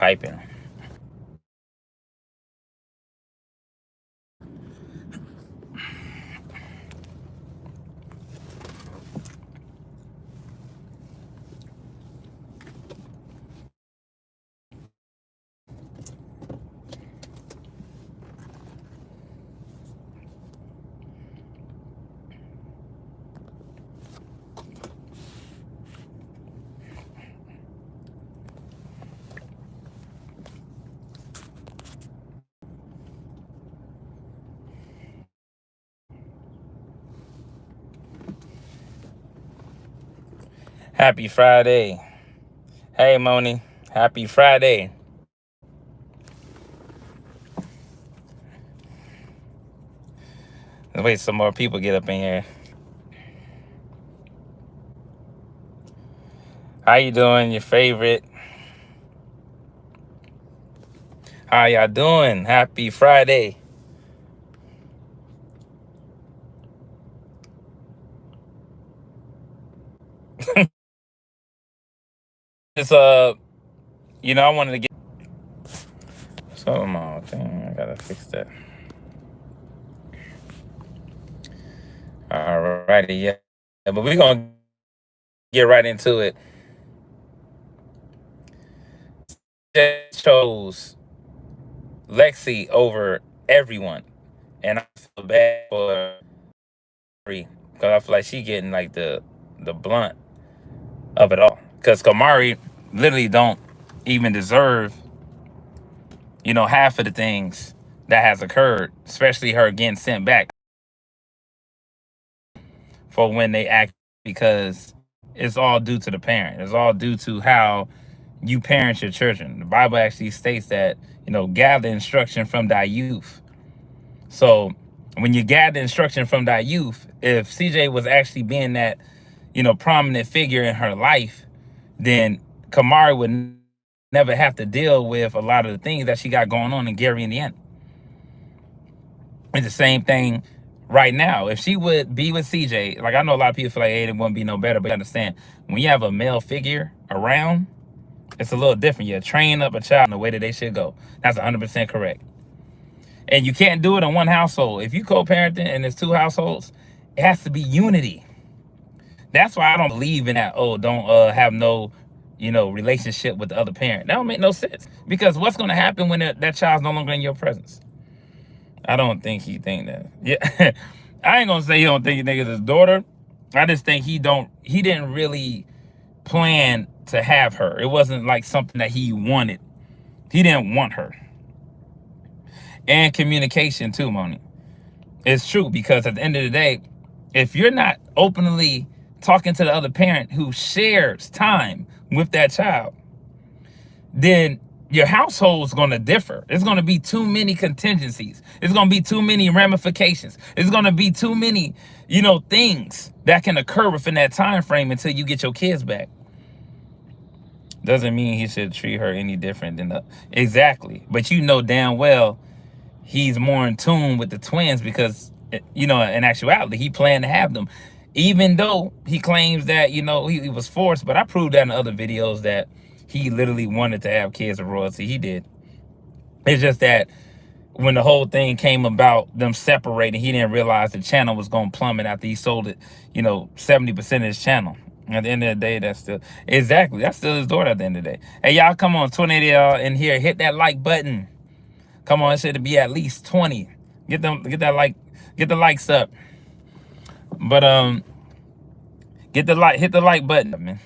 Piping. Happy Friday. Hey, Moni. Happy Friday. Let's wait some more people get up in here. How you doing? Your favorite? How y'all doing? Happy Friday. Just I wanted to get something on thing. I gotta fix that. Alrighty, yeah. But we're gonna get right into it. Just chose Lexi over everyone, and I feel bad for her because I feel like she getting like the blunt of it all. Because Kamari literally don't even deserve, half of the things that has occurred, especially her getting sent back for when they act, because it's all due to the parent. It's all due to how you parent your children. The Bible actually states that, gather instruction from thy youth. So when you gather instruction from thy youth, if CJ was actually being that, prominent figure in her life, then Kamari would never have to deal with a lot of the things that she got going on in Gary, Indiana. It's the same thing right now. If she would be with CJ, like I know a lot of people feel like, hey, it wouldn't be no better, but you understand, when you have a male figure around, it's a little different. You train up a child in the way that they should go. That's 100% correct. And you can't do it in one household. If you co-parenting and there's two households, it has to be unity. That's why I don't believe in that. Oh, don't have no, relationship with the other parent. That don't make no sense. Because what's going to happen when that child's no longer in your presence? I don't think he think that. Yeah, I ain't gonna say he don't think he think it's his daughter. I just think he didn't really plan to have her. It wasn't like something that he wanted. He didn't want her. And communication too, Moni. It's true, because at the end of the day, if you're not openly talking to the other parent who shares time with that child, then your household's going to differ. It's going to be too many contingencies. It's going to be too many ramifications. It's going to be too many, things that can occur within that time frame until you get your kids back. Doesn't mean he should treat her any different than exactly. But you know damn well he's more in tune with the twins because, in actuality, he planned to have them. Even though he claims that, he was forced, but I proved that in other videos that he literally wanted to have kids with royalty. He did. It's just that when the whole thing came about, them separating, he didn't realize the channel was going to plummet after he sold it, 70% of his channel. At the end of the day, that's still his daughter at the end of the day. Hey, y'all, come on, 20 of y'all in here, hit that like button. Come on, it should be at least 20. Get the likes up. But hit the like button, man.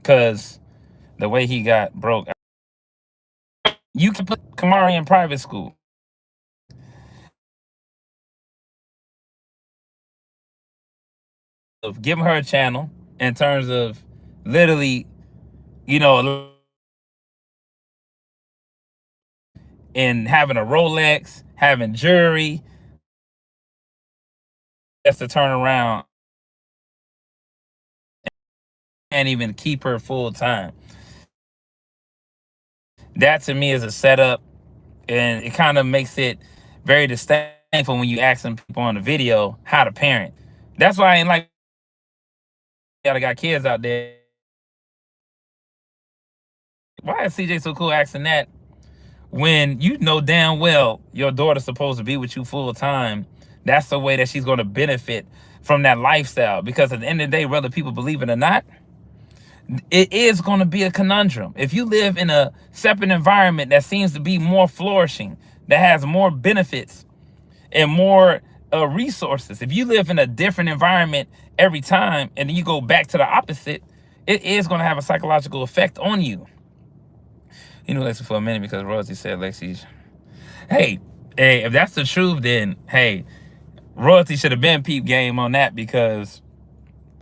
Cause the way he got broke. You can put Kamari in private school. Of giving her a channel in terms of literally, in having a Rolex, having jewelry, just to turn around and even keep her full time. That to me is a setup, and it kind of makes it very disdainful when you ask some people on the video how to parent. That's why I ain't like y'all got kids out there Why is CJ so cool asking that when you know damn well your daughter's supposed to be with you full time? That's the way that she's going to benefit from that lifestyle. Because at the end of the day, whether people believe it or not, it is going to be a conundrum. If you live in a separate environment that seems to be more flourishing, that has more benefits and more resources, if you live in a different environment every time and then you go back to the opposite, it is going to have a psychological effect on you. You know Lexi for a minute because Royalty said Lexi. Hey, if that's the truth, then hey, Royalty should have been peep game on that, because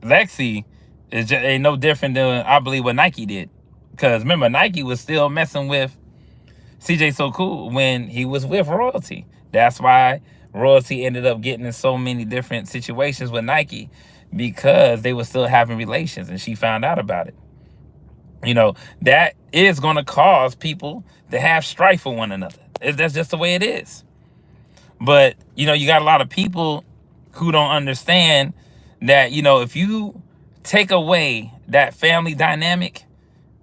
Lexi is just ain't no different than I believe what Nike did. Because remember, Nike was still messing with CJ So Cool when he was with Royalty. That's why Royalty ended up getting in so many different situations with Nike, because they were still having relations and she found out about it. You know, that is going to cause people to have strife with one another. That's just the way it is. But, you know, you got a lot of people who don't understand that, you know, if you take away that family dynamic,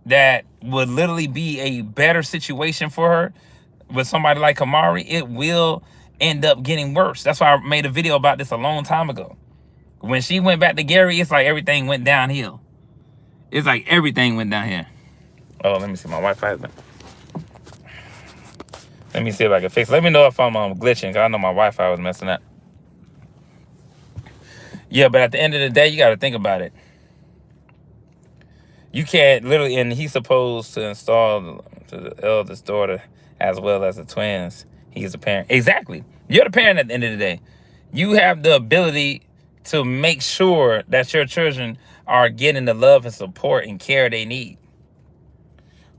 that would literally be a better situation for her with somebody like Kamari, it will end up getting worse. That's why I made a video about this a long time ago. When she went back to Gary, it's like everything went downhill. It's like everything went down here. Oh, let me see my Wi-Fi. Let me see if I can fix it. Let me know if I'm glitching, because I know my Wi-Fi was messing up. Yeah, but at the end of the day, you got to think about it. You can't literally, and he's supposed to install to the eldest daughter as well as the twins. He's a parent. Exactly. You're the parent at the end of the day. You have the ability to make sure that your children are getting the love and support and care they need.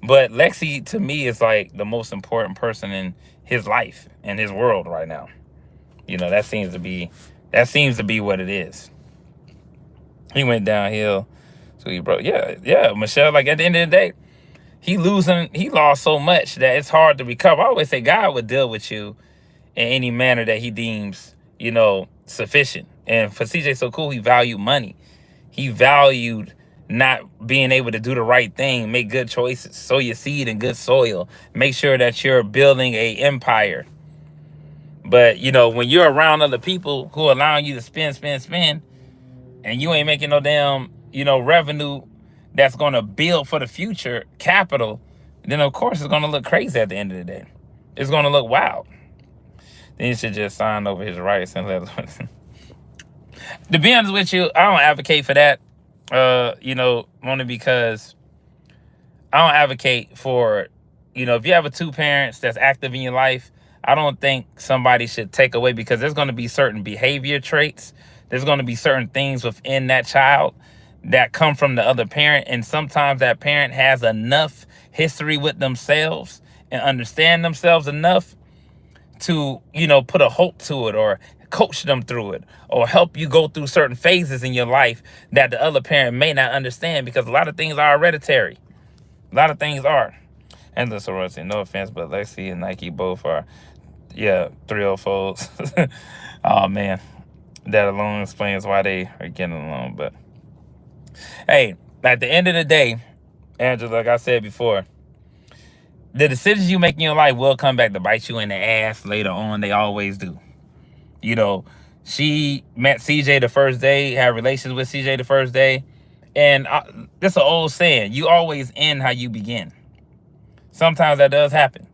But Lexi, to me, is like the most important person in his life and his world right now. You know, that seems to be what it is. He went downhill, so he broke. Yeah, Michelle. Like at the end of the day, he lost so much that it's hard to recover. I always say God would deal with you in any manner that he deems, you know, sufficient. And for CJ So Cool, he valued money. He valued not being able to do the right thing, make good choices, sow your seed in good soil, make sure that you're building a empire. But, you know, when you're around other people who are allowing you to spend, and you ain't making no damn, you know, revenue that's going to build for the future capital, then of course it's going to look crazy at the end of the day. It's going to look wild. Then you should just sign over his rights and let to be honest with you, I don't advocate for that. You know, only because I don't advocate for, you know, if you have two parents that's active in your life, I don't think somebody should take away, because there's going to be certain behavior traits. There's going to be certain things within that child that come from the other parent. And sometimes that parent has enough history with themselves and understand themselves enough to, you know, put a hope to it or coach them through it or help you go through certain phases in your life that the other parent may not understand, because a lot of things are hereditary. A lot of things are. And the sorority, no offense, but Lexi and Nike both are, 304s. Oh, man. That alone explains why they are getting along. But, hey, at the end of the day, Angela, like I said before, the decisions you make in your life will come back to bite you in the ass later on. They always do. You know, she met CJ the first day, had relations with CJ the first day. And this is an old saying. You always end how you begin. Sometimes that does happen.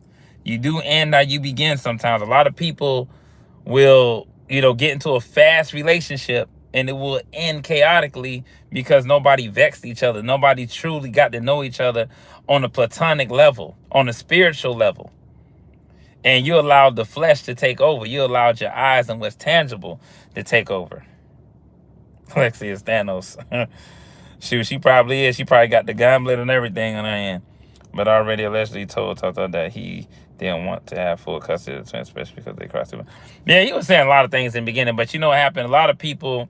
You do end how you begin sometimes. A lot of people will, you know, get into a fast relationship and it will end chaotically because nobody vexed each other. Nobody truly got to know each other on a platonic level, on a spiritual level. And you allowed the flesh to take over. You allowed your eyes and what's tangible to take over. Lexi is Thanos. Shoot, she probably is. She probably got the gauntlet and everything on her hand. But already allegedly told Toto that he didn't want to have full custody of the twins, especially because they crossed him. Yeah, he was saying a lot of things in the beginning, but you know what happened? A lot of people,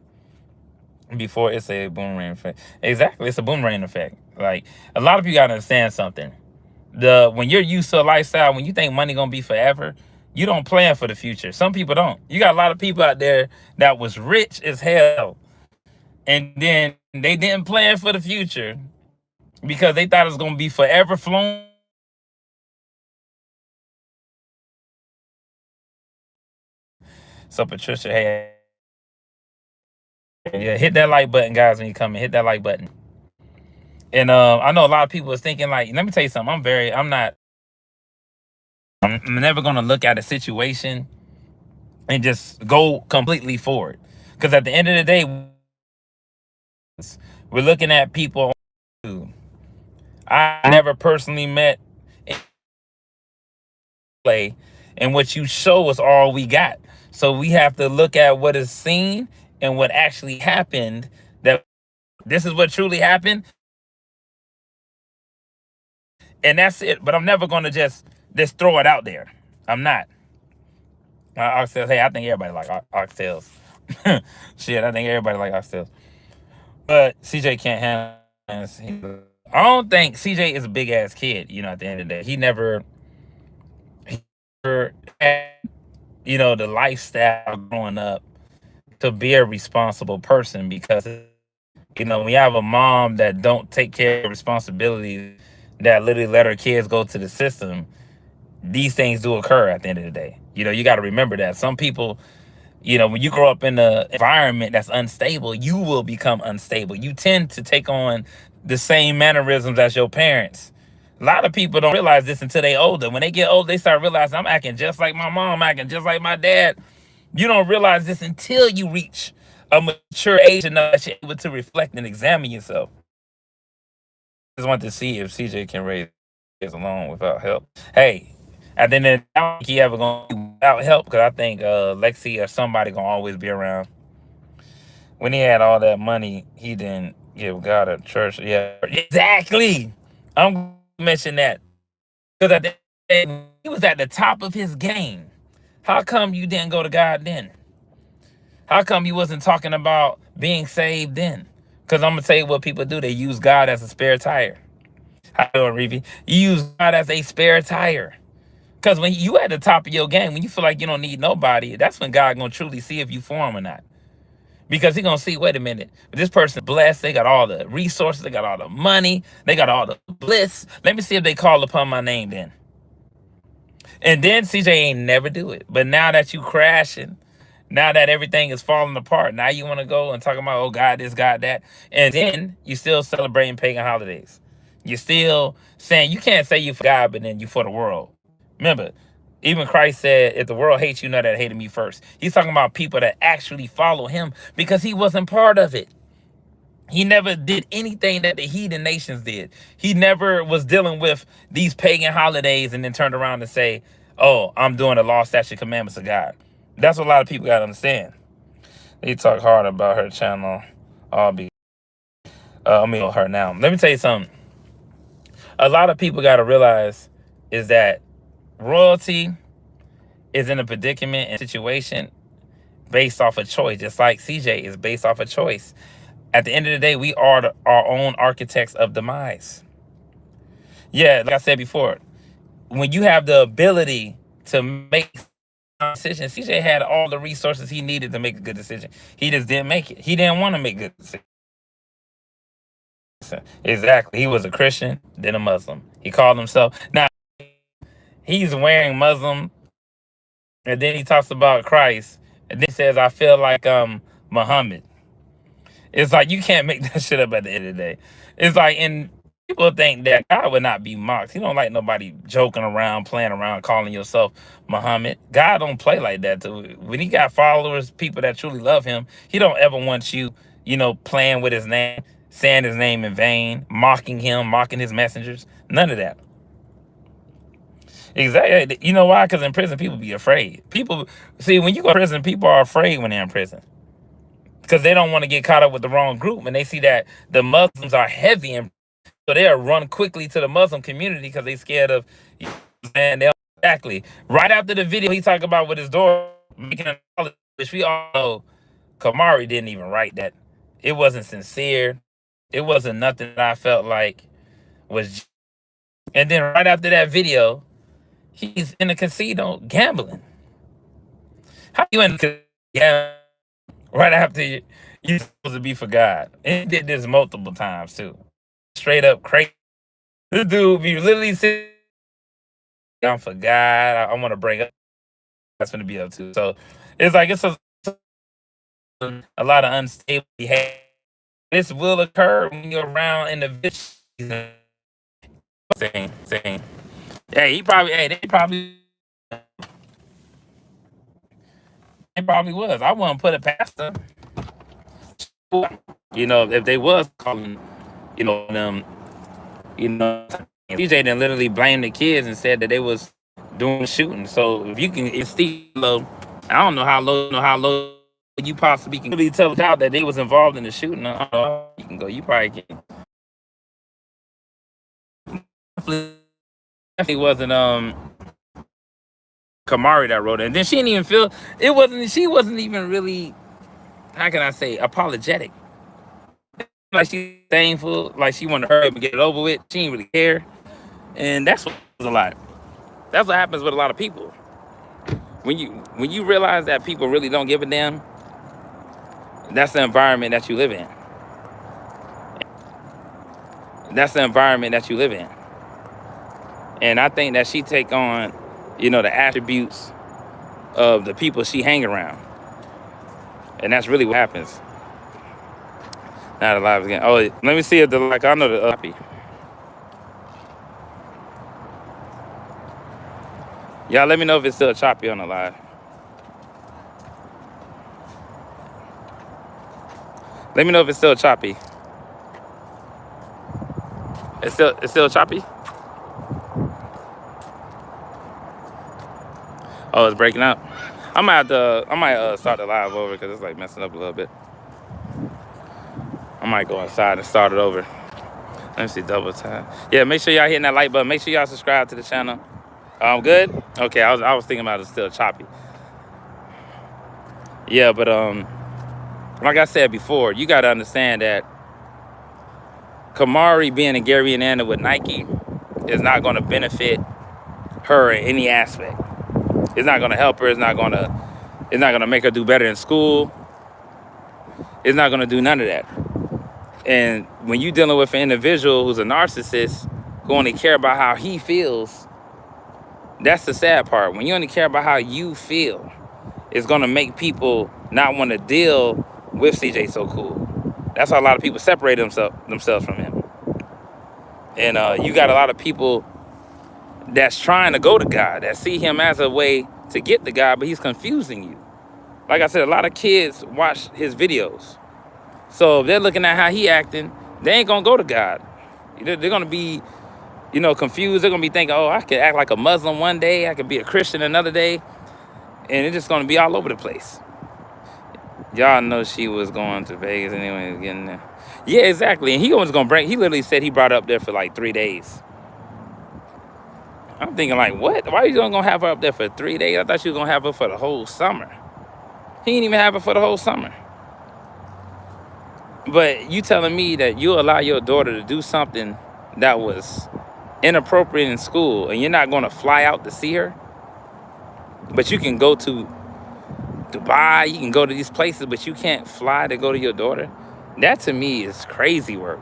before it's a boomerang effect. Exactly, it's a boomerang effect. Like, a lot of people got to understand something. When you're used to a lifestyle, when you think money going to be forever, you don't plan for the future. Some people don't. You got a lot of people out there that was rich as hell, and then they didn't plan for the future. because they thought it was gonna be forever flowing. So Patricia, hey, yeah, hit that like button, guys, when you come in. Hit that like button. And I know a lot of people is thinking like, let me tell you something. I'm never gonna look at a situation and just go completely forward. Because at the end of the day, we're looking at people. I never personally met play, and what you show is all we got. So we have to look at what is seen and what actually happened. That this is what truly happened, and that's it. But I'm never gonna just throw it out there. I'm not. Oxtails. Hey, I think everybody like oxtails. Shit, I think everybody like oxtails. But CJ can't handle. I don't think CJ is a big ass kid. At the end of the day, he never had, the lifestyle growing up to be a responsible person, because we have a mom that don't take care of responsibilities, that literally let her kids go to the system. These things do occur at the end of the day. You got to remember that some people, when you grow up in an environment that's unstable, you will become unstable. You tend to take on the same mannerisms as your parents. A lot of people don't realize this until they older. When they get old, they start realizing, I'm acting just like my mom, I'm acting just like my dad. You don't realize this until you reach a mature age enough that you're able to reflect and examine yourself. I just want to see if CJ can raise kids alone without help. Hey, and then I don't think he ever gonna do without help, because I think Lexi or somebody gonna always be around. When he had all that money, he didn't give God a church. Yeah, exactly. I'm gonna mention that, because at the end, he was at the top of his game. How come you didn't go to God then? How come you wasn't talking about being saved then? Because I'm gonna tell you what people do. They use God as a spare tire. How you doing, Reevy? You use God as a spare tire. Because when you at the top of your game, when you feel like you don't need nobody, that's when God gonna truly see if you for him or not. Because he gonna see, wait a minute, this person blessed, they got all the resources, they got all the money, they got all the bliss. Let me see if they call upon my name then. And then CJ ain't never do it. But now that you crashing, now that everything is falling apart, now you want to go and talk about, oh, God this, God that. And then you still celebrating pagan holidays. You're still saying, you can't say you for God, but then you for the world. Remember, even Christ said, if the world hates you, know that it hated me first. He's talking about people that actually follow him, because he wasn't part of it. He never did anything that the heathen nations did. He never was dealing with these pagan holidays and then turned around and say, oh, I'm doing the law, statute, commandments of God. That's what a lot of people got to understand. They talk hard about her channel. I'll be, I mean, her now. Let me tell you something. A lot of people got to realize is that royalty is in a predicament and situation based off a choice, just like CJ is based off a choice. At the end of the day, we are our own architects of demise. Yeah, like I said before, when you have the ability to make decisions, CJ had all the resources he needed to make a good decision. He just didn't make it. He didn't want to make good decisions. Exactly. He was a Christian, then a Muslim. He called himself. Now, he's wearing Muslim, and then he talks about Christ, and then he says, I feel like Muhammad. It's like you can't make that shit up at the end of the day. It's like, and people think that God would not be mocked. He don't like nobody joking around, playing around, calling yourself Muhammad. God don't play like that. Too. When he got followers, people that truly love him, he don't ever want you, playing with his name, saying his name in vain, mocking him, mocking his messengers. None of that. Exactly. You know why? Because in prison, people be afraid. People, see, when you go to prison, people are afraid when they're in prison, because they don't want to get caught up with the wrong group, and they see that the Muslims are heavy, and so they'll run quickly to the Muslim community because they scared of, and they exactly right after the video he talked about with his daughter making an apology, which we all know Kamari didn't even write that. It wasn't sincere. It wasn't nothing that I felt like was. And then right after that video, he's in the casino gambling. How you in the casino gambling right after you're supposed to be for God? And he did this multiple times too. straight up crazy. This dude be literally sitting down for God. I want to bring up that's gonna be up to. So it's like a lot of unstable behavior. This will occur when you're around individuals. Saying, hey, they probably was. I wouldn't put it past them. You know, if they was calling, them, DJ then literally blamed the kids and said that they was doing shooting. So if you can, it's still low. I don't know how low you possibly can really tell a child that they was involved in the shooting. I don't know how you can go. You probably can. Definitely wasn't Kamari that wrote it. And then she didn't even feel she wasn't even really, how can I say, apologetic. Like she's thankful, like she wanted to hurry up and get it over with. She didn't really care. And that's what was a lot. That's what happens with a lot of people. When you realize that people really don't give a damn, that's the environment that you live in. That's the environment that you live in. And I think that she take on, the attributes of the people she hang around. And that's really what happens. Not alive again. Oh, let me see if I know the copy. Y'all let me know if it's still choppy on the live. Let me know if it's still choppy. It's still choppy? Oh, it's breaking up. I might start the live over because it's like messing up a little bit. I might go inside and start it over. Let me see, double time. Yeah, make sure y'all hitting that like button. Make sure y'all subscribe to the channel. Good? Okay, I was thinking about it still choppy. Yeah, but like I said before, you gotta understand that Kamari being a Gary and Anna with Nike is not gonna benefit her in any aspect. It's not gonna help her, it's not gonna make her do better in school. It's not gonna do none of that. And when you're dealing with an individual who's a narcissist who only care about how he feels, that's the sad part. When you only care about how you feel, it's gonna make people not want to deal with CJ So Cool. That's why a lot of people separate themselves from him. And you got a lot of people that's trying to go to God, that see him as a way to get to God, but he's confusing you. Like I said, a lot of kids watch his videos. So if they're looking at how he acting, they ain't gonna go to God. They're gonna be, confused. They're gonna be thinking, oh, I could act like a Muslim one day, I could be a Christian another day, and it's just gonna be all over the place. Y'all know she was going to Vegas anyway, getting there. Yeah, exactly. And he literally said he brought her up there for like 3 days. I'm thinking like, what? Why are you gonna have her up there for 3 days? I thought you was gonna have her for the whole summer. He didn't even have her for the whole summer. But you telling me that you allow your daughter to do something that was inappropriate in school and you're not going to fly out to see her? But you can go to Dubai, you can go to these places, but you can't fly to go to your daughter? That to me is crazy work.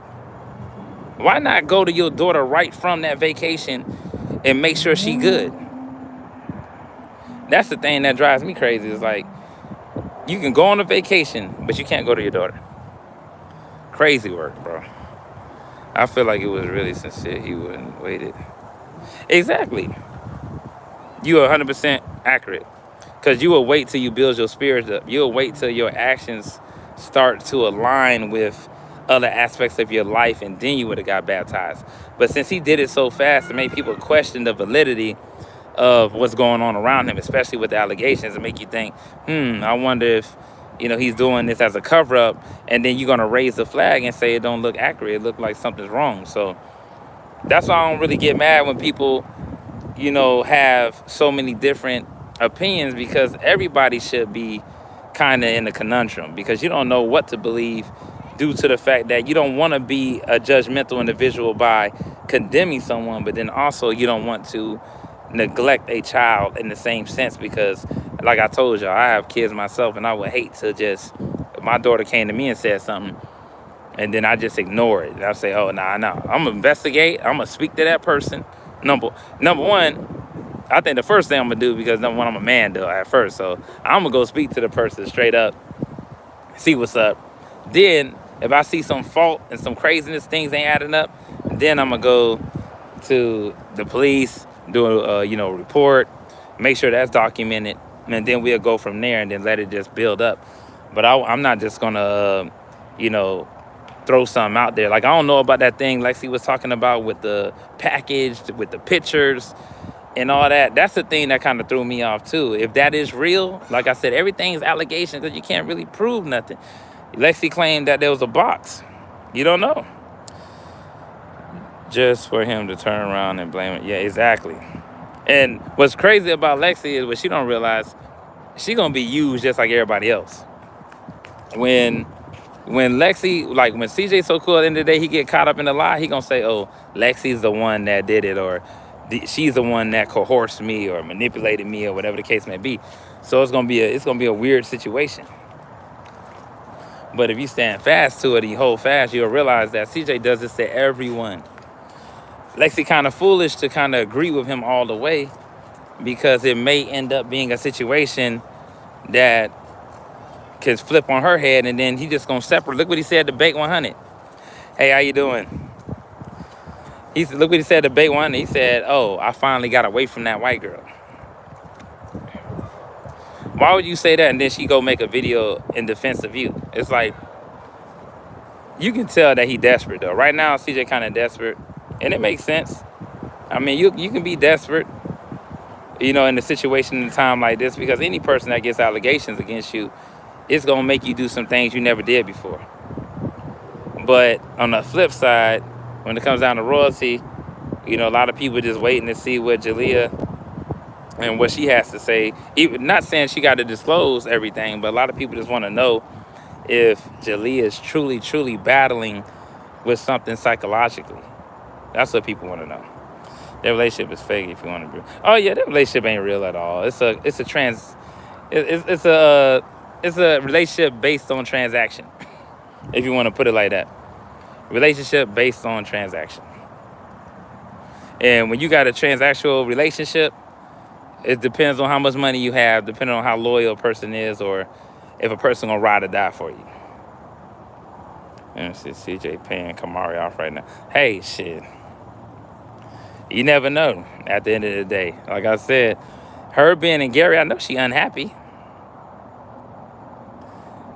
Why not go to your daughter right from that vacation and make sure she good? That's the thing that drives me crazy. Is like, you can go on a vacation, but you can't go to your daughter. Crazy work, bro. I feel like it was really sincere. He wouldn't wait it. Exactly. You are 100% accurate. Because you will wait till you build your spirit up. You'll wait till your actions start to align with other aspects of your life, and then you would have got baptized. But since he did it so fast, it made people question the validity of what's going on around him, especially with the allegations, and make you think, I wonder if he's doing this as a cover-up, and then you're going to raise the flag and say it don't look accurate, it look like something's wrong. So that's why I don't really get mad when people have so many different opinions, because everybody should be kind of in a conundrum, because you don't know what to believe due to the fact that you don't want to be a judgmental individual by condemning someone, but then also you don't want to neglect a child in the same sense, because like I told y'all, I have kids myself, and I would hate to just, if my daughter came to me and said something, and then I just ignore it. And I say, oh, nah. I'm gonna investigate. I'm gonna speak to that person. Number one, I think the first thing I'm gonna do, because number one, I'm a man though at first, so I'm gonna go speak to the person straight up, see what's up. Then if I see some fault and some craziness, things ain't adding up, then I'm gonna go to the police, do a report, make sure that's documented, and then we'll go from there and then let it just build up. But I'm not just gonna throw something out there. Like, I don't know about that thing Lexi was talking about with the package, with the pictures and all that. That's the thing that kind of threw me off too. If that is real, like I said, everything is allegations because you can't really prove nothing. Lexi claimed that there was a box. You don't know. Just for him to turn around and blame it. Yeah, exactly. And what's crazy about Lexi is what she don't realize, she gonna be used just like everybody else. When Lexi, like when CJ so cool, at the end of the day, he get caught up in the lie, he gonna say, oh, Lexi's the one that did it, or she's the one that coerced me or manipulated me, or whatever the case may be. So it's gonna be a weird situation. But if you stand fast to it and you hold fast, you'll realize that CJ does this to everyone. Lexi kind of foolish to kind of agree with him all the way, because it may end up being a situation that can flip on her head, and then he just gonna separate. Look what he said to Bait 100. Hey, how you doing? Look what he said to Bait 100. He said, oh, I finally got away from that white girl. Why would you say that and then she go make a video in defense of you? It's like, you can tell that he desperate though. Right now, CJ kind of desperate, and it makes sense. I mean, you can be desperate, in a situation in a time like this, because any person that gets allegations against you, it's gonna make you do some things you never did before. But on the flip side, when it comes down to royalty, a lot of people just waiting to see what Jalea and what she has to say. Even not saying she got to disclose everything, but a lot of people just want to know if Jalea is truly, truly battling with something psychologically. That's what people want to know. Their relationship is fake, if you want to be. Oh yeah, their relationship ain't real at all. It's a relationship based on transaction, if you want to put it like that. Relationship based on transaction. And when you got a transactional relationship, it depends on how much money you have, depending on how loyal a person is, or if a person gonna ride or die for you. And see CJ paying Kamari off right now. Hey, shit. You never know at the end of the day. Like I said, her being in Gary, I know she unhappy.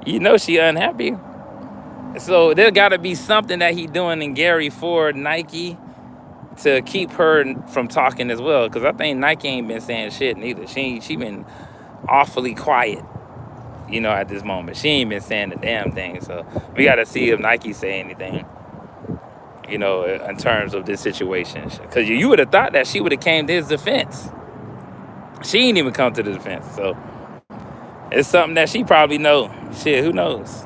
She unhappy. So there gotta be something that he doing in Gary for Nike to keep her from talking as well. Because I think Nike ain't been saying shit neither. She been awfully quiet, at this moment. She ain't been saying the damn thing. So we gotta see if Nike say anything, in terms of this situation. Because you would have thought that she would have came to his defense. She ain't even come to the defense. So it's something that she probably know. Shit, who knows?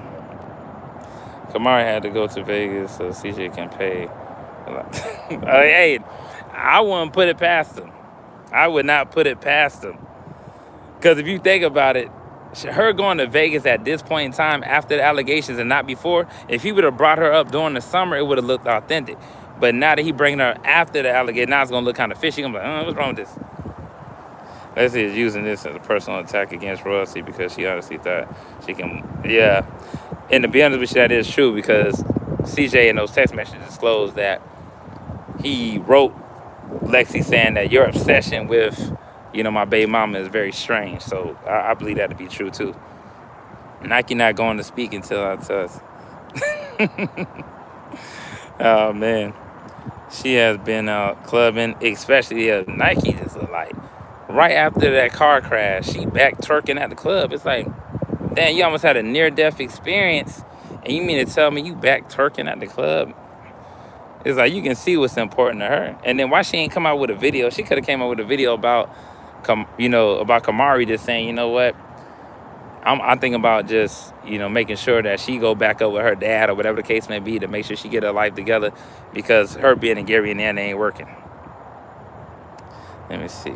Kamari had to go to Vegas so CJ can pay. Hey, I wouldn't put it past him. I would not put it past him. Because if you think about it, her going to Vegas at this point in time after the allegations and not before, if he would have brought her up during the summer, it would have looked authentic. But now that he bringing her after the allegation, now it's going to look kind of fishy. I'm like, what's wrong with this? Leslie is using this as a personal attack against royalty because she honestly thought she can, yeah. And to be honest with you, that is true, because CJ in those text messages disclosed that he wrote Lexi saying that your obsession with, my baby mama is very strange. So I believe that to be true too. Nike not going to speak until I tell us. Oh man, she has been out clubbing, especially Nike just look like right after that car crash, she back twerking at the club. It's like, damn, you almost had a near-death experience, and you mean to tell me you back twerking at the club? It's like, you can see what's important to her. And then why she ain't come out with a video? She could have came out with a video about, about Kamari just saying, you know what? I'm thinking about just, making sure that she go back up with her dad or whatever the case may be to make sure she get her life together, because her being in Gary and Anna ain't working. Let me see.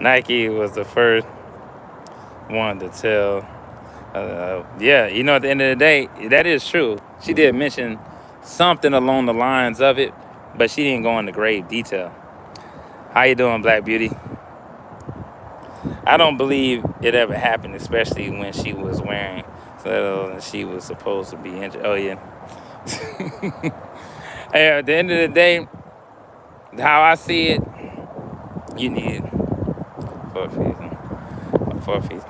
Nike was the first wanted to tell. Yeah, you know, at the end of the day, that is true. She did mention something along the lines of it, but she didn't go into grave detail. How you doing, Black Beauty? I don't believe it ever happened, especially when she was wearing and she was supposed to be injured. Oh yeah. Hey, at the end of the day, how I see it, you need 4 feet.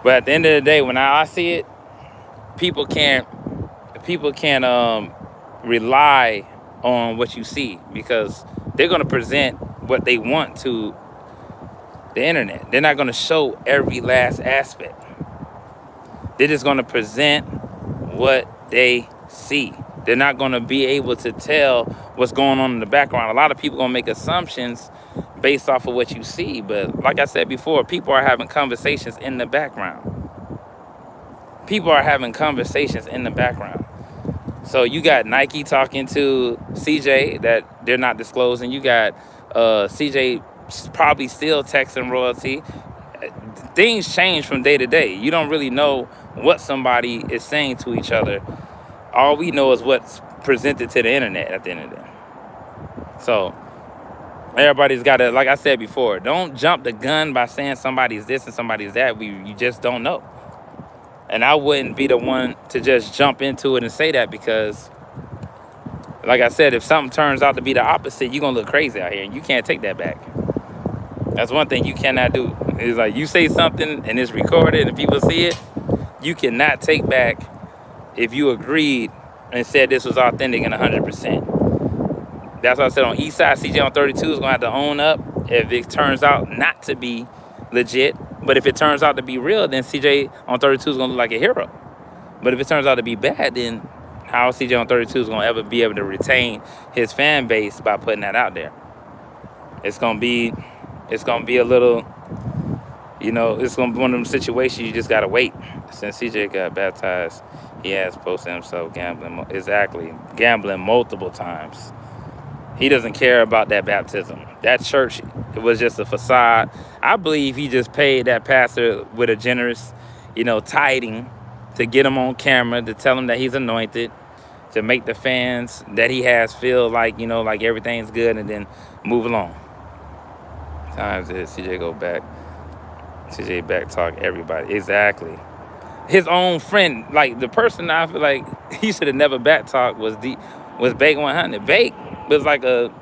But at the end of the day, when I see it, people can't rely on what you see, because they're gonna present what they want to the internet. They're not gonna show every last aspect. They're just gonna present what they see. They're not gonna be able to tell what's going on in the background. A lot of people gonna make assumptions based off of what you see, but like I said before, people are having conversations in the background. People are having conversations in the background. So you got Nike talking to CJ that they're not disclosing. You got CJ probably still texting royalty. Things change from day to day. You don't really know what somebody is saying to each other. All we know is what's presented to the internet at the end of the day. So everybody's got to, like I said before, don't jump the gun by saying somebody's this and somebody's that. You just don't know. And I wouldn't be the one to just jump into it and say that, because like I said, if something turns out to be the opposite, you're going to look crazy out here, and you can't take that back. That's one thing you cannot do. It's like you say something and it's recorded and people see it, you cannot take back if you agreed and said this was authentic and 100%. That's what I said on Eastside. CJ on 32 is going to have to own up if it turns out not to be legit. But if it turns out to be real, then CJ on 32 is going to look like a hero. But if it turns out to be bad, then how CJ on 32 is going to ever be able to retain his fan base by putting that out there? It's going to be a little, it's going to be one of them situations you just got to wait. Since CJ got baptized, he has posted himself gambling multiple times. He doesn't care about that baptism. That church, it was just a facade. I believe he just paid that pastor with a generous, tithing to get him on camera, to tell him that he's anointed, to make the fans that he has feel like, like everything's good, and then move along. Times that CJ go back. CJ back talk everybody. Exactly. His own friend, like the person I feel like he should have never back talked was Bake 100. Bake was like a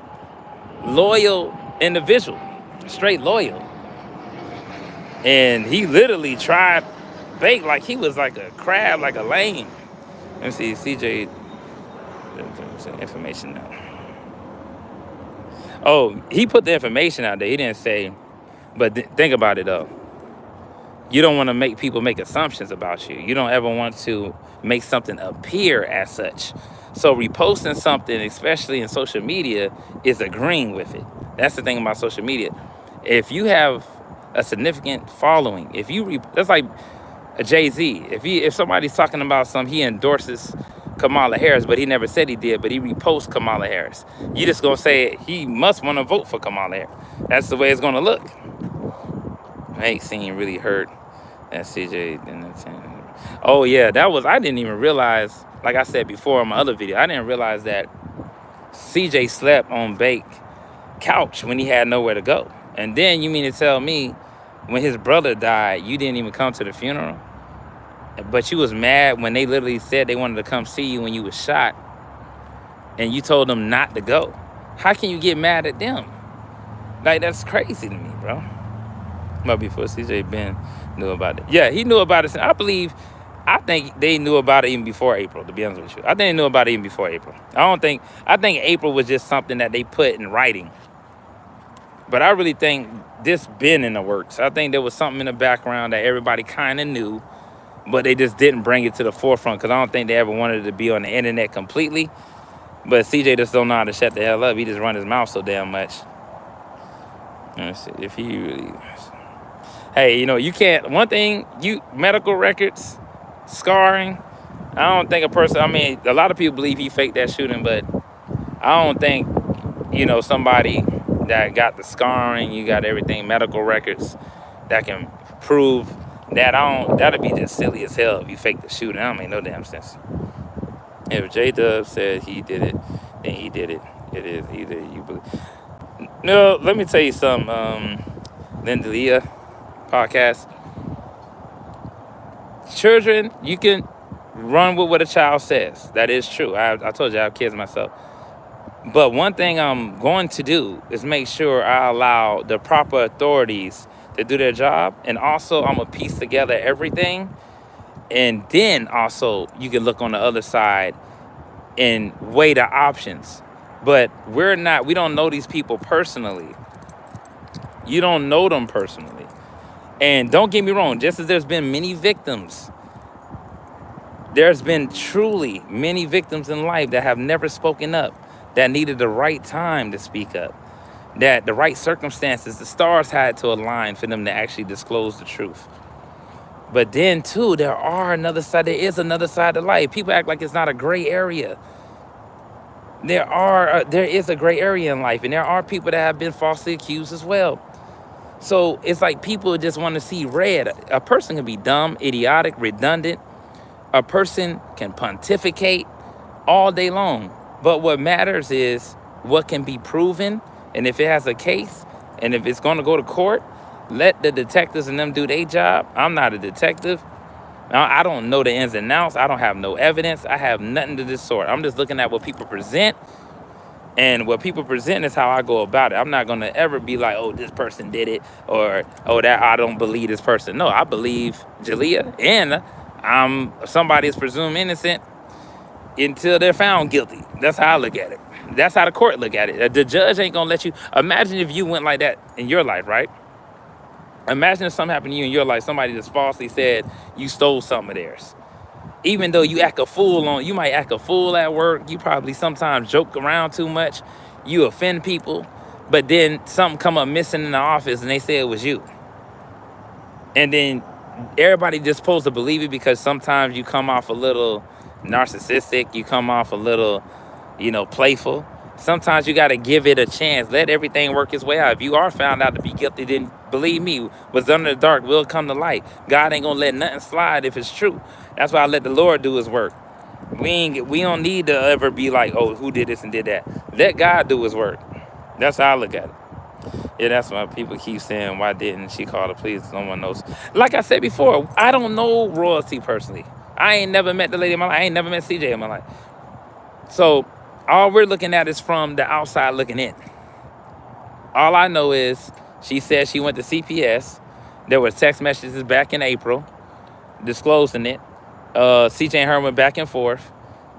loyal individual, straight loyal. And he literally tried Bake like he was like a crab, like a lame. Let me see, CJ, information now. Oh, he put the information out there. He didn't say, but think about it though. You don't want to make people make assumptions about you. You don't ever want to make something appear as such. So reposting something, especially in social media, is agreeing with it. That's the thing about social media. If you have a significant following, that's like a Jay-Z. If somebody's talking about something, he endorses Kamala Harris, but he never said he did, but he reposts Kamala Harris. You just gonna say he must want to vote for Kamala Harris. That's the way it's gonna look. Hank seemed really hurt that CJ didn't attend. Oh yeah, I didn't even realize, like I said before on my other video, I didn't realize that CJ slept on Bake's couch when he had nowhere to go. And then you mean to tell me when his brother died, you didn't even come to the funeral? But you was mad when they literally said they wanted to come see you when you was shot, and you told them not to go. How can you get mad at them? Like, that's crazy to me, bro. But before CJ Ben knew about it. Yeah, he knew about it. I think they knew about it even before April, to be honest with you. I think they knew about it even before April. I think April was just something that they put in writing. But I really think this been in the works. I think there was something in the background that everybody kind of knew, but they just didn't bring it to the forefront, because I don't think they ever wanted it to be on the internet completely. But CJ just don't know how to shut the hell up. He just run his mouth so damn much. Let's see if he really... Hey, you can't... One thing, medical records, scarring, I don't think a lot of people believe he faked that shooting, but I don't think, somebody that got the scarring, you got everything, medical records that can prove That'd be just silly as hell if you fake the shooting. That don't make no damn sense. If J Dub said he did it, then he did it. It is either you believe. No, let me tell you something. Linda Leah podcast. Children, you can run with what a child says. That is true. I told you I have kids myself. But one thing I'm going to do is make sure I allow the proper authorities to do their job. And also, I'm going to piece together everything. And then also, you can look on the other side and weigh the options. But we don't know these people personally. You don't know them personally. And don't get me wrong, just as there's been many victims, there's been truly many victims in life that have never spoken up, that needed the right time to speak up, that the right circumstances, the stars had to align for them to actually disclose the truth. But then too, there is another side of life. People act like it's not a gray area. There is a gray area in life, and there are people that have been falsely accused as well. So it's like people just want to see red. A person can be dumb, idiotic, redundant. A person can pontificate all day long. But what matters is what can be proven. And if it has a case, and if it's going to go to court, let the detectives and them do their job. I'm not a detective. I don't know the ins and outs. I don't have no evidence. I have nothing to this sort. I'm just looking at what people present. And what people present is how I go about it. I'm not going to ever be like, oh, this person did it, or, oh, that I don't believe this person. No, I believe Jalea, and somebody is presumed innocent until they're found guilty. That's how I look at it. That's how the court look at it. The judge ain't going to let you. Imagine if you went like that in your life, right? Imagine if something happened to you in your life. Somebody just falsely said you stole something of theirs. Even though you might act a fool at work. You probably sometimes joke around too much. You offend people. But then something come up missing in the office and they say it was you. And then everybody just supposed to believe it because sometimes you come off a little narcissistic. You come off a little, playful. Sometimes you got to give it a chance. Let everything work its way out. If you are found out to be guilty, then believe me, what's under the dark will come to light. God ain't going to let nothing slide if it's true. That's why I let the Lord do his work. We don't need to ever be like, oh, who did this and did that. Let God do his work. That's how I look at it. Yeah, that's why people keep saying, why didn't she call the police? No one knows. Like I said before, I don't know royalty personally. I ain't never met the lady in my life. I ain't never met CJ in my life. So all we're looking at is from the outside looking in. All I know is she said she went to CPS. There were text messages back in April disclosing it. CJ and her went back and forth.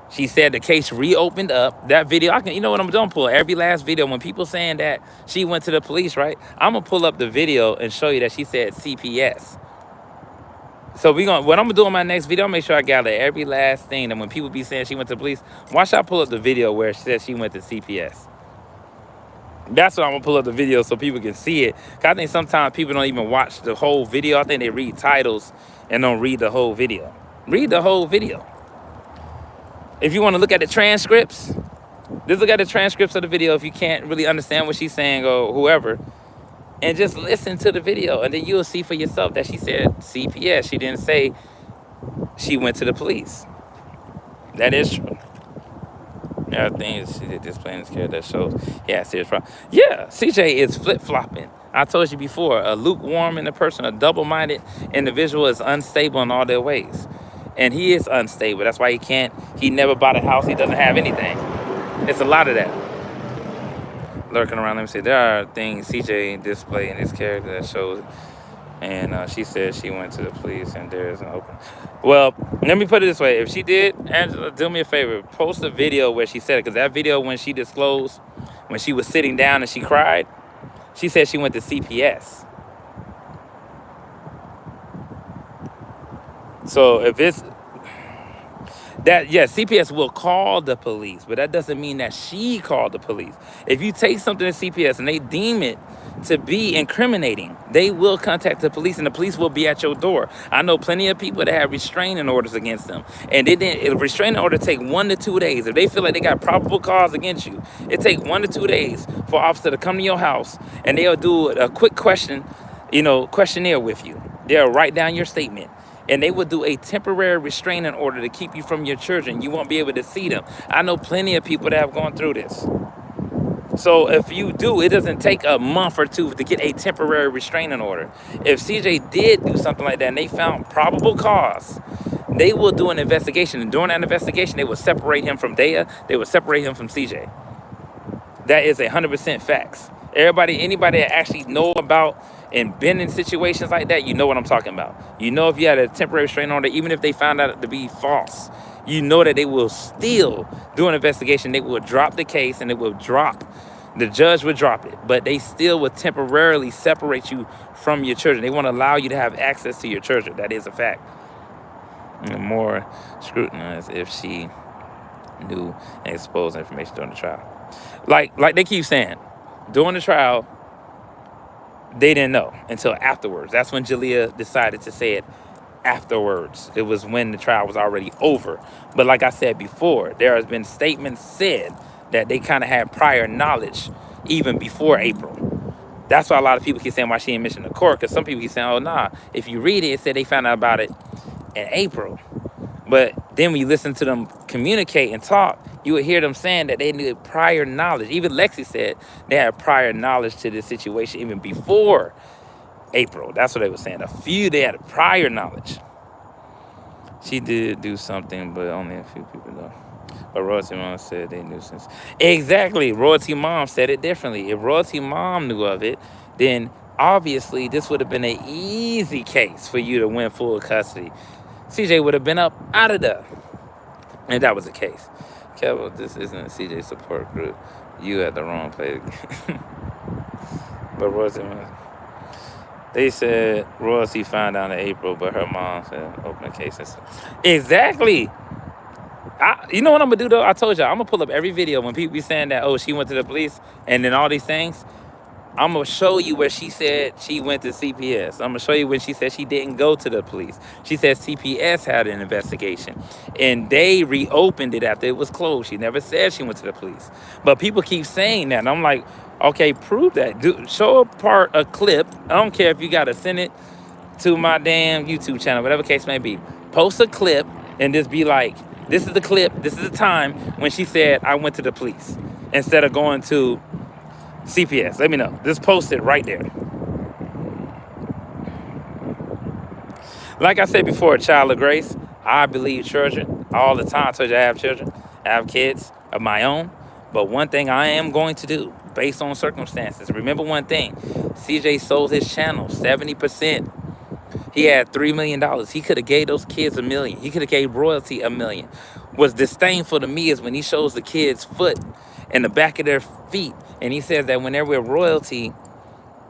She said the case reopened up. That video, you know what I'm doing? Pull every last video. When people saying that she went to the police, right? I'm gonna pull up the video and show you that she said CPS. So what I'm gonna do in my next video, I'll make sure I gather every last thing. And when people be saying she went to the police, watch I pull up the video where she says she went to CPS. That's what I'm gonna pull up the video so people can see it. Cause I think sometimes people don't even watch the whole video. I think they read titles and don't read the whole video. Read the whole video. If you want to look at the transcripts, just look at the transcripts of the video if you can't really understand what she's saying or whoever. And just listen to the video. And then you'll see for yourself that she said CPS. She didn't say she went to the police. That is true. There are things she did displaying this character that shows he had serious problem. Yeah, CJ is flip-flopping. I told you before, a lukewarm in a person, a double-minded individual is unstable in all their ways. And he is unstable. That's why he never bought a house. He doesn't have anything. It's a lot of that. Lurking around, let me see. There are things CJ displayed in his character that shows. And she said she went to the police and there is an open. Well, let me put it this way. If she did, Angela, do me a favor. Post a video where she said it. Because that video when she disclosed, when she was sitting down and she cried, she said she went to CPS. So if it's that, yes, CPS will call the police, but that doesn't mean that she called the police. If you take something to CPS and they deem it to be incriminating, they will contact the police and the police will be at your door. I know plenty of people that have restraining orders against them, and a restraining order take 1 to 2 days. If they feel like they got probable cause against you, it takes 1 to 2 days for an officer to come to your house and they'll do a quick questionnaire with you. They'll write down your statement. And they will do a temporary restraining order to keep you from your children. You won't be able to see them. I know plenty of people that have gone through this. So if you do, it doesn't take a month or two to get a temporary restraining order. If CJ did do something like that and they found probable cause, they will do an investigation. And during that investigation, they will separate him from Dea. They will separate him from CJ. That is 100% facts. Anybody that actually know about and been in situations like that, you know what I'm talking about. You know, if you had a temporary restraining order, even if they found out to be false, you know that they will still do an investigation. They will drop the case and the judge would drop it, but they still would temporarily separate you from your children. They want to allow you to have access to your children. That is a fact. And more scrutinized if she knew and exposed information during the trial. Like they keep saying, during the trial, they didn't know until afterwards. That's when Jalea decided to say it afterwards. It was when the trial was already over. But like I said before, there has been statements said that they kind of had prior knowledge even before April. That's why a lot of people keep saying why she ain't mentioned the court, because some people keep saying, oh, nah, if you read it, it said they found out about it in April. But then when you listen to them communicate and talk, you would hear them saying that they knew prior knowledge. Even Lexi said they had prior knowledge to this situation even before April. That's what they were saying. They had prior knowledge. She did do something, but only a few people know. But Royalty Mom said they knew since. Exactly. Royalty Mom said it differently. If Royalty Mom knew of it, then obviously this would have been an easy case for you to win full custody. CJ would have been up out of there. And that was the case. Kevin, this isn't a CJ support group. You at the wrong place. But Royalty Mom, they said Royalty found out in April, but her mom said open a case. Exactly. You know what I'm gonna do though? I told y'all I'm gonna pull up every video when people be saying that, oh, she went to the police and then all these things. I'm gonna show you where she said she went to CPS. I'm gonna show you when she said she didn't go to the police. She said CPS had an investigation and they reopened it after it was closed. She never said she went to the police. But people keep saying that and I'm like, okay, prove that. Show a clip. I don't care if you gotta send it to my damn YouTube channel, whatever case may be. Post a clip and just be like, this is the clip, this is the time when she said I went to the police instead of going to CPS. Let me know. Just post it right there. Like I said before, a child of grace, I believe children all the time. I told you I have children. I have kids of my own. But one thing I am going to do, based on circumstances, remember one thing. CJ sold his channel 70%. He had $3 million. He could have gave those kids $1 million. He could have gave Royalty $1 million. What's disdainful to me is when he shows the kids' foot and the back of their feet. And he says that when they're with Royalty,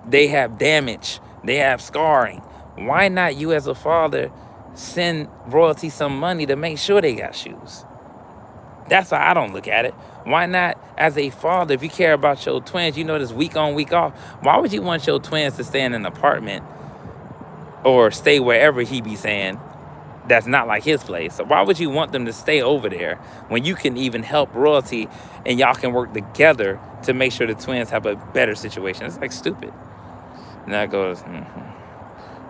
they have damage. They have scarring. Why not you as a father send Royalty some money to make sure they got shoes? That's how I don't look at it. Why not, as a father, if you care about your twins, you know this week on, week off, why would you want your twins to stay in an apartment or stay wherever he be saying that's not like his place? So why would you want them to stay over there when you can even help Royalty and y'all can work together to make sure the twins have a better situation? It's like stupid. And that goes,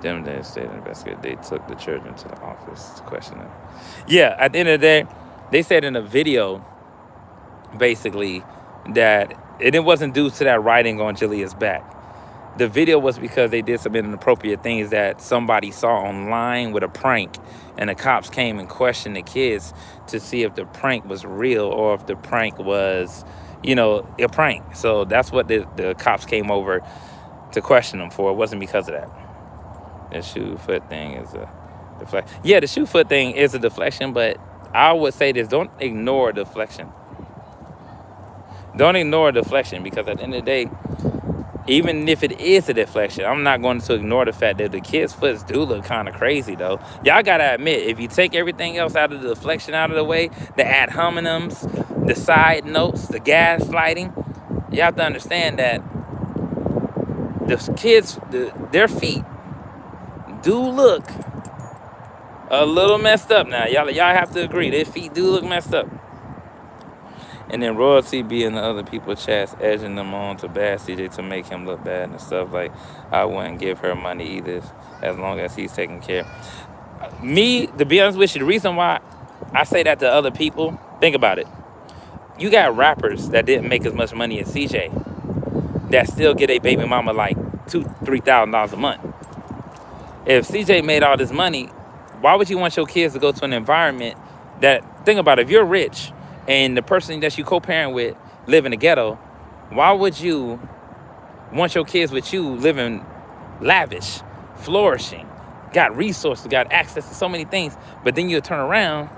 them days state investigator, they took the children to the office to question them. Yeah, at the end of the day, they said in a video, basically, that it wasn't due to that writing on Jalea's back. The video was because they did some inappropriate things that somebody saw online with a prank, and the cops came and questioned the kids to see if the prank was real or if the prank was, a prank. So that's what the cops came over to question them for. It wasn't because of that. The shoe foot thing is a deflection. Yeah, the shoe foot thing is a deflection, but I would say this: don't ignore deflection. Don't ignore deflection, because at the end of the day, even if it is a deflection, I'm not going to ignore the fact that the kids' foots do look kind of crazy, though. Y'all got to admit, if you take everything else out of the deflection out of the way, the ad hominems, the side notes, the gaslighting, you have to understand that the kids, their feet do look a little messed up now. Y'all have to agree. Their feet do look messed up. And then Royalty be in the other people's chats, edging them on to bad CJ to make him look bad and stuff. Like, I wouldn't give her money either, as long as he's taking care. Me, to be honest with you, the reason why I say that to other people, think about it. You got rappers that didn't make as much money as CJ that still get a baby mama like $2,000-$3,000 a month. If CJ made all this money, why would you want your kids to go to an environment that, think about it, if you're rich and the person that you co-parent with live in the ghetto, why would you want your kids with you living lavish, flourishing, got resources, got access to so many things, but then you'll turn around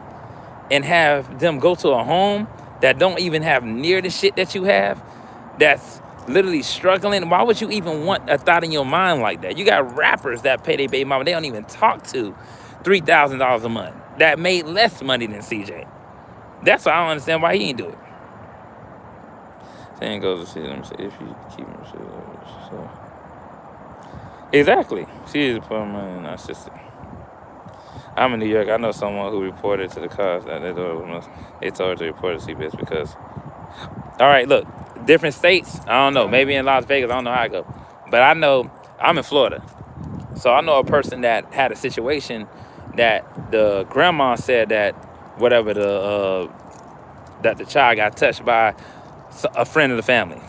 and have them go to a home that don't even have near the shit that you have, that's literally struggling? Why would you even want a thought in your mind like that? You got rappers that pay their baby mama, they don't even talk to, $3,000 a month, that made less money than CJ. That's why I don't understand why he ain't do it. Saying goes to see them, say if you keep him, so. Exactly. She is putting money in our system. I'm in New York. I know someone who reported to the cops that they told her to report to CBS because. All right, look, different states. I don't know. Maybe in Las Vegas. I don't know how I go, but I know I'm in Florida, so I know a person that had a situation that the grandma said that whatever that the child got touched by a friend of the family.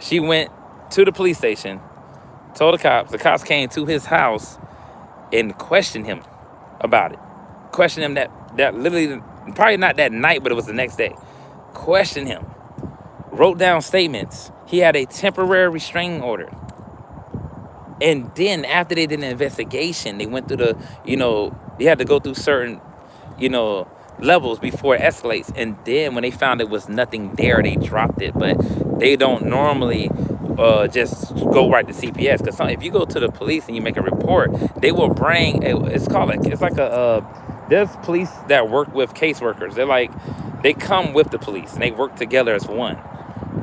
She went to the police station, told the cops. The cops came to his house and questioned him about it. Questioned him that literally, probably not that night, but it was the next day. Questioned him. Wrote down statements. He had a temporary restraining order. And then after they did an investigation, they went through they had to go through certain, levels before it escalates. And then when they found it was nothing there, they dropped it. But they don't normally just go right to CPS, because if you go to the police and you make a report, they will bring there's police that work with caseworkers. They come with the police and they work together as one.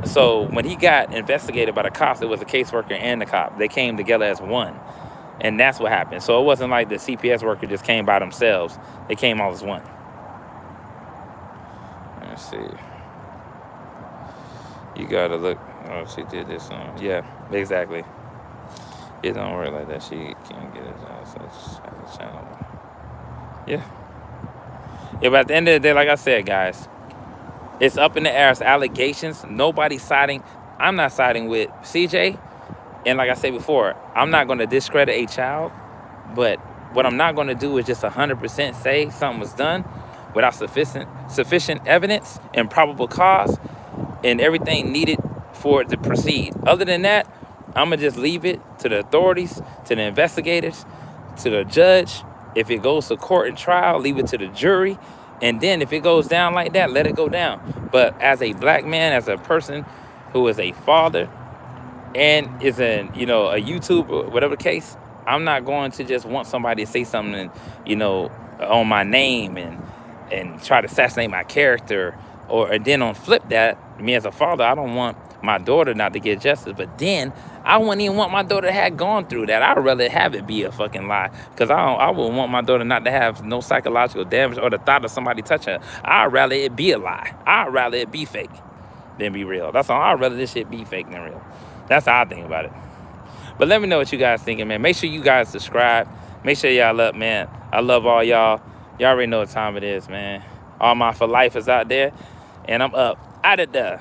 So when he got investigated by the cops, it was a caseworker and the cop. They came together as one, and that's what happened. So it wasn't like the CPS worker just came by themselves. They came all as one. Let's see. You gotta look. Oh, she did this. Yeah, exactly. It don't work like that. She can't get it channel. Yeah. Yeah, but at the end of the day, like I said, guys, it's up in the air. It's allegations. Nobody's siding. I'm not siding with CJ. And like I said before, I'm not going to discredit a child. But what I'm not going to do is just 100% say something was done without sufficient evidence and probable cause and everything needed for it to proceed. Other than that, I'm going to just leave it to the authorities, to the investigators, to the judge. If it goes to court and trial, leave it to the jury. And then if it goes down like that, let it go down. But as a black man, as a person who is a father and is a YouTuber, whatever the case, I'm not going to just want somebody to say something, on my name and try to assassinate my character. And then on flip that, me as a father, I don't want my daughter not to get justice. But then I wouldn't even want my daughter to have gone through that. I'd rather have it be a fucking lie, because I would want my daughter not to have no psychological damage or the thought of somebody touching her. I'd rather it be a lie. I'd rather it be fake than be real. That's all. I'd rather this shit be fake than real. That's how I think about it. But let me know what you guys thinking, man. Make sure you guys subscribe. Make sure y'all up, man. I love all y'all. Y'all already know what time it is, man. All my for lifers out there. And I'm up out of there.